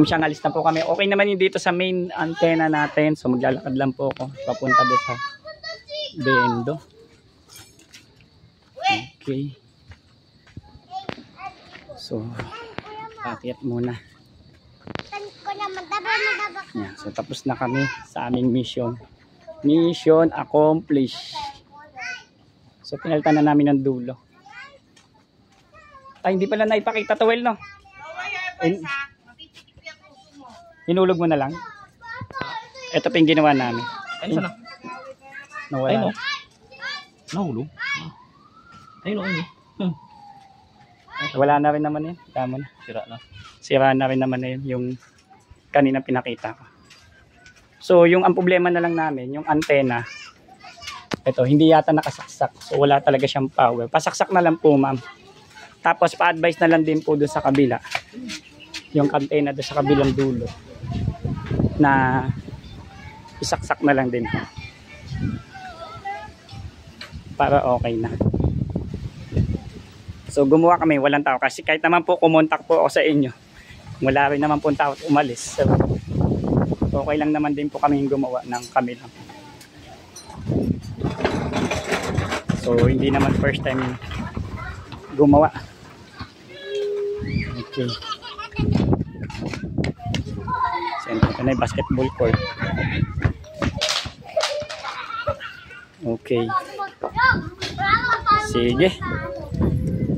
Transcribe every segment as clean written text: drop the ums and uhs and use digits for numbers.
Siyang alis na po kami. Okay naman yung dito sa main antenna natin. So maglalakad lang po ako papunta dito sa bendo. Okay. So akyat muna. Yeah, so tapos na kami sa aming mission. Mission accomplished. So pinalitan na namin ng dulo. Ay, hindi pala naipakita to, well, no? Hinulog mo na lang. Ito pa yung ginawa namin. Ay, sana? Nawala. Ay, no? Nahulog? Ay, no, ay. Wala na rin naman yun. Tama na. Sira na. Sira na rin naman na yun. Yung kanina pinakita ko. So, yung ang problema na lang namin, yung antenna, ito, hindi yata nakasaksak. So, wala talaga siyang power. Pasaksak na lang po, ma'am. Tapos, pa-advise na lang din po doon sa kabila. Yung antenna doon sa kabilang dulo. Na isaksak na lang din. Para okay na. So, gumawa kami. Walang tao. Kasi kahit naman po kumontak po ako sa inyo, wala rin naman po tao umalis. So, okay lang naman din po kami gumawa ng kami lang. So, hindi naman first time gumawa. Okay. So, ito na yung basketball court. Okay. Sige.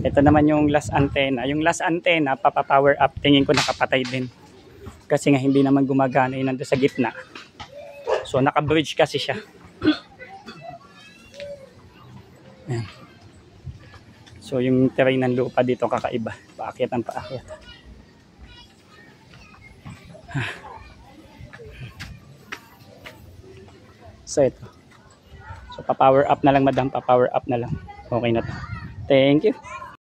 Ito naman yung last antenna. Yung last antenna, papapower up. Tingin ko nakapatay din. Kasi nga hindi naman gumagana yun nandun sa gitna. So, naka-bridge kasi siya. Ayan. So, yung terrain ng lupa dito kakaiba. Paakyat ang paakyat. So, ito. So, pa-power up na lang, madam. Pa-power up na lang. Okay na to. Thank you.